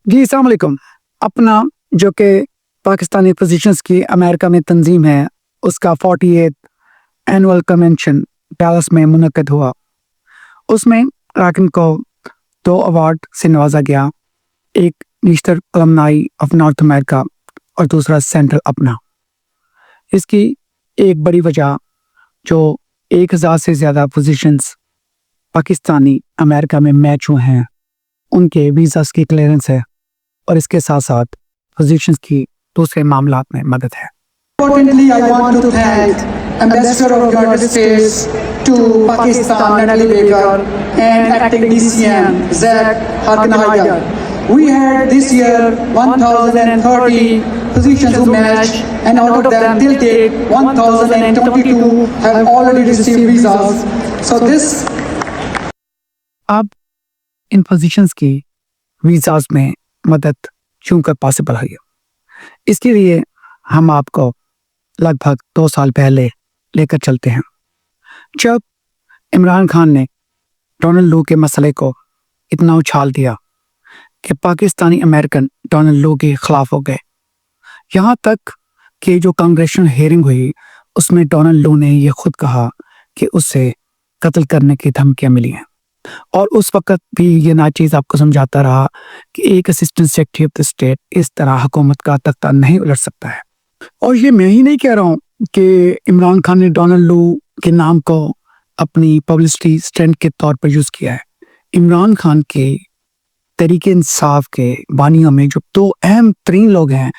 جی السلام علیکم. اپنا جو کہ پاکستانی پوزیشنز کی امریکہ میں تنظیم ہے اس کا 48 اینول کنونشن ڈالاس میں منعقد ہوا. اس میں راکن کو 2 ایوارڈ سے نوازا گیا. ایک نیشتر المنائی آف نارتھ امریکہ اور دوسرا سینٹرل اپنا. اس کی ایک بڑی وجہ جو 1000 سے زیادہ پوزیشنز پاکستانی امریکہ میں میچ ہوئے ہیں ان کے ویزاز کی کلیئرنس ہے اور اس کے ساتھ ساتھ پوزیشنز کی دوسرے معاملات میں مدد ہے. Importantly, I want to thank Ambassador of United States to Pakistan, Natalie Baker, and Acting DCM, Zach Harkanaya. We had this year 1,030 positions who matched, and out of them, till date, 1,022 have already received visas. So this. اب ان positions کی visas میں مدد کیوں کر possible ہے؟ اس کے لیے ہم آپ کو لگ بھگ 2 سال پہلے لے کر چلتے ہیں جب عمران خان نے ڈونلڈ لو کے مسئلے کو اتنا اچھال دیا کہ پاکستانی امریکن ڈونلڈ لو کے خلاف ہو گئے. یہاں تک کہ جو کانگریشنل ہیئرنگ ہوئی اس میں ڈونلڈ لو نے یہ خود کہا کہ اسے قتل کرنے کی دھمکیاں ملی ہیں اور اس وقت بھی یہ ناچیز آپ کو سمجھاتا رہا کہ ایک assistant secretary of the state اس طرح حکومت کا تختہ نہیں الٹ سکتا ہے. اور یہ میں ہی نہیں کہہ رہا ہوں کہ عمران خان نے ڈونلڈ لو کے نام کو اپنی پبلسٹی اسٹینڈ کے طور پر یوز کیا ہے. عمران خان کے تحریک انصاف کے بانیوں میں جو 2 اہم ترین لوگ ہیں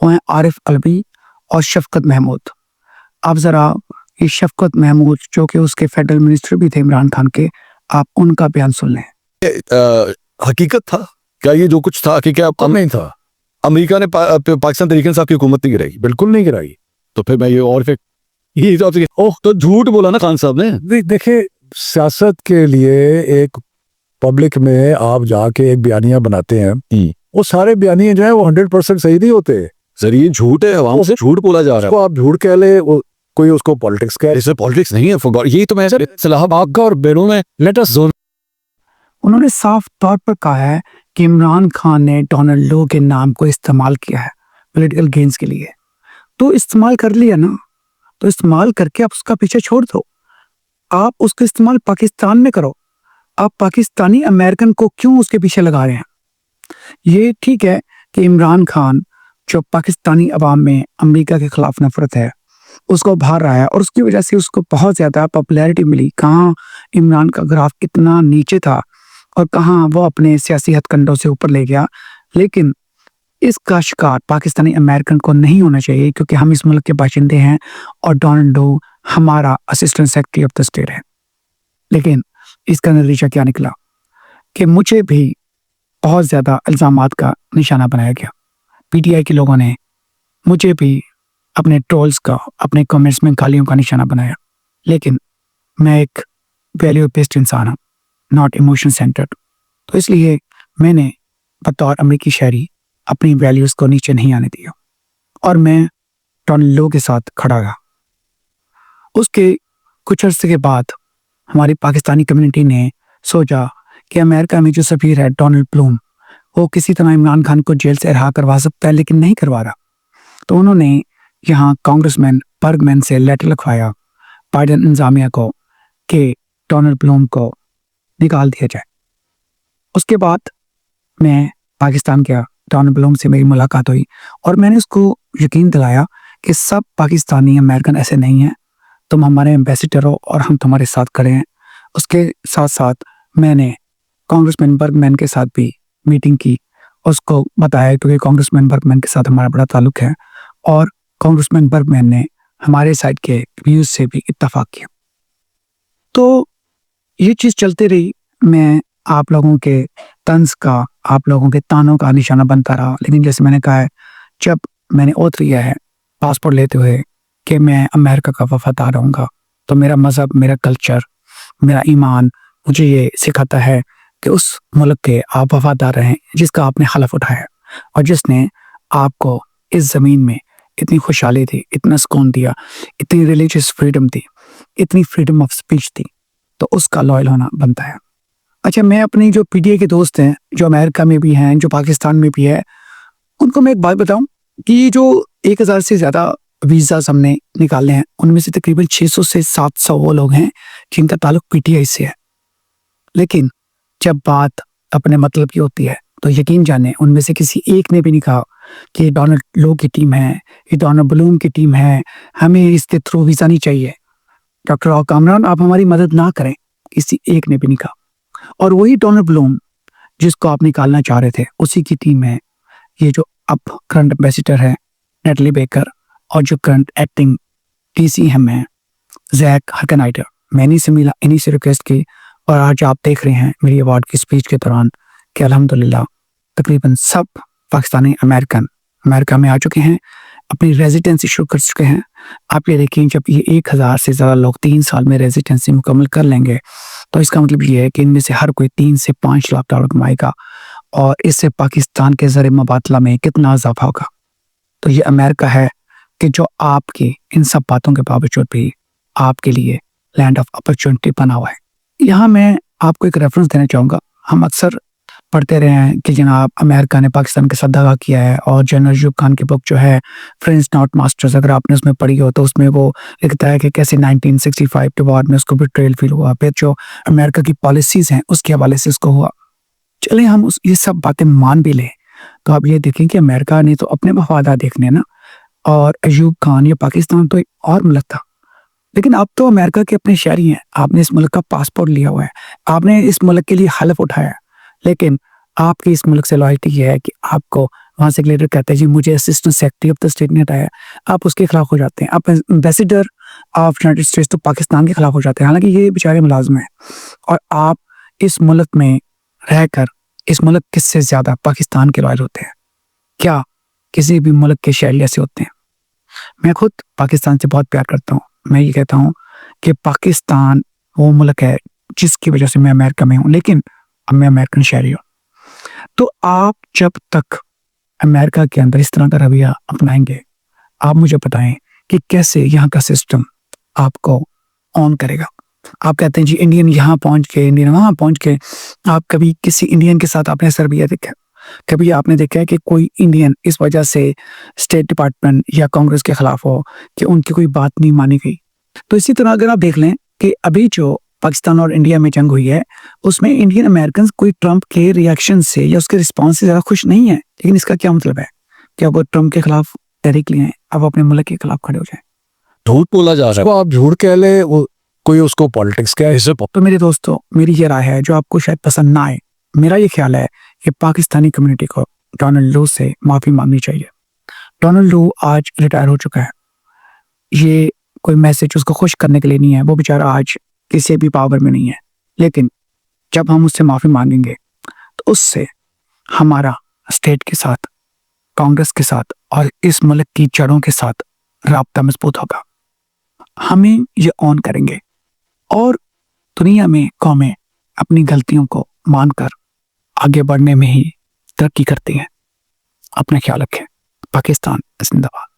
وہ ہیں عارف علوی اور شفقت محمود. آپ ذرا یہ شفقت محمود جو کہ اس کے فیڈرل منسٹر بھی تھے عمران خان کے، آپ ان کا بیان سن لیں. حقیقت تھا کیا یہ جو کچھ تھا کہ کیا کم نہیں تھا؟ امریکہ نے پاکستان تحریک انصاف کی حکومت نہیں گرائی، بالکل نہیں گرائی. تو پھر میں یہ اور پھر یہ تو جھوٹ بولا نا خان صاحب نے. دیکھیں سیاست کے لیے ایک پبلک میں آپ جا کے ایک بیانیہ بناتے ہیں، وہ سارے بیانیے جو ہیں وہ 100% صحیح نہیں ہوتے. سر یہ جھوٹ ہے، عوام سے جھوٹ بولا جا رہا ہے. اس کو آپ جھوٹ کہہ لیں، کوئی اس کو پالیٹکس کہہ. اس میں پالیٹکس نہیں ہے. یہی تو میں سر صلاح باغ کا اور بیرون میں لیٹس زون. انہوں نے صاف طور پر کہا ہے کہ عمران خان نے ڈونلڈ لو کے نام کو استعمال کیا ہے پولیٹیکل گینز کے لیے. تو استعمال کر لیا نا، تو استعمال کر کے آپ اس کا پیچھے چھوڑ دو. آپ اس کا استعمال پاکستان میں کرو. آپ پاکستانی امریکن کو کیوں اس کے پیچھے لگا رہے ہیں؟ یہ ٹھیک ہے کہ عمران خان جو پاکستانی عوام میں امریکہ کے خلاف نفرت ہے اس کو بھار رہا ہے اور اس کی وجہ سے اس کو بہت زیادہ پاپولیرٹی ملی. کہاں عمران کا گراف کتنا نیچے تھا اور کہاں وہ اپنے سیاسی ہتھ کنڈوں سے اوپر لے گیا. لیکن اس کا شکار پاکستانی امریکن کو نہیں ہونا چاہیے کیونکہ ہم اس ملک کے باشندے ہیں اور ڈونلڈ لو ہمارا assistant secretary of the state ہے. لیکن اس کا نتیجہ کیا نکلا کہ مجھے بھی بہت زیادہ الزامات کا نشانہ بنایا گیا. پی ٹی آئی کے لوگوں نے مجھے بھی اپنے ٹرولز کا، اپنے کمنٹس میں گالیوں کا نشانہ بنایا. لیکن میں ایک ویلیو بیسڈ انسان ہوں، ناٹ ایموشن سینٹرڈ. تو اس لیے میں نے بطور امریکی شہری اپنی ویلیوز کو نیچے نہیں آنے دیا اور میں ڈونلڈ لو کے ساتھ کھڑا رہا. اس کے کچھ عرصے کے بعد ہماری پاکستانی کمیونٹی نے سوچا کہ امریکہ میں جو سفیر ہے ڈونلڈ بلوم وہ کسی طرح عمران خان کو جیل سے رہا کروا سکتا ہے لیکن نہیں کروا رہا. تو انہوں نے یہاں کانگریس مین برگ مین سے لیٹر لکھوایا بائیڈن انتظامیہ کو کہ ڈونلڈ بلوم کو نکال دیا جائے. اس کے بعد میں پاکستان گیا، ڈونلڈ بلوم سے میری ملاقات ہوئی اور میں نے اس کو یقین دلایا کہ سب پاکستانی امریکن ایسے نہیں ہیں، تم ہمارے ایمبیسیڈر ہو اور ہم تمہارے ساتھ کھڑے ہیں. اس کے ساتھ ساتھ میں نے کانگریس مین برگ مین کے ساتھ بھی میٹنگ کی، اس کو بتایا کیونکہ کانگریس مین برگ مین کے ساتھ ہمارا بڑا تعلق ہے اور کانگریس مین برگ مین نے ہمارے سائڈ کے ویوز سے بھی اتفاق کیا. تو یہ چیز چلتے رہی. میں آپ لوگوں کے طنز کا، آپ لوگوں کے تانوں کا نشانہ بنتا رہا. لیکن جیسے میں نے کہا ہے، جب میں نے اوتھ لیا ہے پاسپورٹ لیتے ہوئے کہ میں امریکہ کا وفادار رہوں گا، تو میرا مذہب، میرا کلچر، میرا ایمان مجھے یہ سکھاتا ہے کہ اس ملک کے آپ وفادار رہیں جس کا آپ نے حلف اٹھایا اور جس نے آپ کو اس زمین میں اتنی خوشحالی دی، اتنا سکون دیا، اتنی ریلیجیس فریڈم دی، اتنی فریڈم آف سپیچ دی. تو اس کا لائل ہونا بنتا ہے. اچھا میں اپنی جو پی ٹی آئی کے دوست ہیں جو امریکہ میں بھی ہیں جو پاکستان میں بھی ہے ان کو میں ایک بات بتاؤں کہ یہ جو 1000 سے زیادہ ویزاز ہم نے نکالے ہیں ان میں سے تقریباً 600 سے 700 وہ لوگ ہیں جن کا تعلق پی ٹی آئی سے ہے. لیکن جب بات اپنے مطلب کی ہوتی ہے تو یقین جانیں ان میں سے کسی ایک نے بھی نہیں کہا کہ یہ ڈونلڈ لو کی ٹیم ہے, یہ ڈونلڈ بلوم کی ٹیم ہے, ہمیں اس کے تھرو ویزا نہیں چاہیے. ڈاکٹر کامران آپ ہماری مدد نہ کریں, کسی ایک نے بھی نہیں کہا. اور وہی ڈونلڈ بلوم جس کو آپ نکالنا چاہ رہے تھے اسی کی ٹیم ہے یہ جو اب کرنٹ ایمبیسیڈر ہے نیٹلی بیکر, اور جو current acting T C M ہے زیک ہرکنائڈر. میں انہی سے ملا, انہی سے ریکویسٹ کی, اور آج آپ دیکھ رہے ہیں میری ایوارڈ کی اسپیچ کے دوران کہ الحمدللہ تقریباً سب پاکستانی امریکہ میں آ چکے ہیں, اپنی ریزیڈنسی شروع کر چکے ہیں. آپ یہ دیکھیں جب یہ 1000 سے زیادہ لوگ 3 سال میں ریزیڈنسی مکمل کر لیں گے تو اس کا مطلب یہ ہے کہ ان میں سے ہر کوئی 3 سے 5 لاکھ ڈالر کمائے گا, اور اس سے پاکستان کے زر مبادلہ میں کتنا اضافہ ہوگا. تو یہ امریکہ ہے کہ جو آپ کی ان سب باتوں کے باوجود بھی آپ کے لیے لینڈ آف اپرچونٹی بنا ہوا ہے. یہاں میں آپ کو ایک ریفرنس دینا چاہوں گا. ہم اکثر پڑھتے رہے ہیں کہ جناب امریکہ نے پاکستان کے ساتھ دغا کیا ہے, اور جنرل ایوب خان کی بک جو ہے فرینڈز ناٹ ماسٹرز, اگر آپ نے اس میں پڑھی ہو تو اس میں وہ لکھتا ہے کہ کیسے 1965 کے بعد میں اس کو بیٹریل فیل ہوا, پھر جو امریکہ کی پالیسیز ہیں اس کے حوالے سے اس کو ہوا. چلیں ہم یہ سب باتیں مان بھی لیں تو آپ یہ دیکھیں کہ امریکہ نے تو اپنے مفادات دیکھنے نا, اور ایوب خان یا پاکستان تو ایک اور ملک تھا. لیکن آپ تو امریکہ کے اپنے شہری ہیں, آپ نے اس ملک کا پاسپورٹ لیا ہوا ہے, آپ نے اس ملک کے لیے حلف اٹھایا, لیکن آپ کی اس ملک سے لائلٹی یہ ہے کہ آپ کو وہاں سے ایک لیڈر کہتے ہیں جی مجھے assistant secretary of the state نے ہٹایا, آپ اس کے خلاف ہو جاتے ہیں. آپ ایمبیسیڈر آف یونائٹڈ اسٹیٹس تو پاکستان کے خلاف ہو جاتے ہیں, حالانکہ یہ بیچارے ملازم ہیں, اور آپ اس ملک میں رہ کر اس ملک کس سے زیادہ پاکستان کے لائل ہوتے ہیں؟ کیا کسی بھی ملک کے شہری ایسے ہوتے ہیں؟ میں خود پاکستان سے بہت پیار کرتا ہوں. میں یہ کہتا ہوں کہ پاکستان وہ ملک ہے جس کی وجہ سے میں امریکہ میں ہوں, لیکن اب میں امریکن شہری ہوں. تو آپ جب تک امریکہ کے اندر اس طرح کا رویہ اپنائیں گے, آپ مجھے بتائیں کہ کیسے یہاں کا سسٹم آپ کو آن کرے گا. آپ کہتے ہیں جی انڈین یہاں پہنچ کے, انڈین وہاں پہنچ کے. آپ کبھی کسی انڈین کے ساتھ آپ نے رویہ دیکھا؟ کبھی آپ نے دیکھا ہے کہ کوئی انڈین اس وجہ سے اسٹیٹ ڈپارٹمنٹ یا کانگریس کے خلاف ہو کہ ان کی کوئی بات نہیں مانی گئی؟ تو اسی طرح اگر آپ دیکھ لیں کہ ابھی جو پاکستان اور انڈیا میں جنگ ہوئی ہے اس میں انڈین امریکنز کوئی ٹرمپ کے ری ایکشن سے یا اس کے رسپانس سے زیادہ خوش نہیں ہے. لیکن اس کا کیا مطلب ہے کہ اب وہ ٹرمپ کے خلاف تحریک لیے ہیں, اب اپنے ملک کے خلاف کھڑے ہو جائیں؟ جھوٹ بولا جا رہا ہے. وہ آپ جھوٹ کہہ لیں, وہ کوئی اس کو پالیٹکس کیا حصے. تو میرے دوستوں میری یہ رائے ہے جو آپ کو شاید پسند نہ آئے. میرا یہ خیال ہے کہ پاکستانی کمیونٹی کو ڈونلڈ لو سے معافی مانگنی چاہیے. ڈونلڈ لو آج ریٹائر ہو چکا ہے, یہ کوئی میسج اس کو خوش کرنے کے لیے نہیں ہے, وہ بیچارہ آج کسی بھی پاور میں نہیں ہے. لیکن جب ہم اس سے معافی مانگیں گے تو اس سے ہمارا اسٹیٹ کے ساتھ, کانگریس کے ساتھ اور اس ملک کی جڑوں کے ساتھ رابطہ مضبوط ہوگا. ہمیں یہ آن کریں گے, اور دنیا میں قومیں اپنی غلطیوں کو مان کر آگے بڑھنے میں ہی ترقی کرتی ہیں. اپنا خیال رکھیں. پاکستان زندہ باد.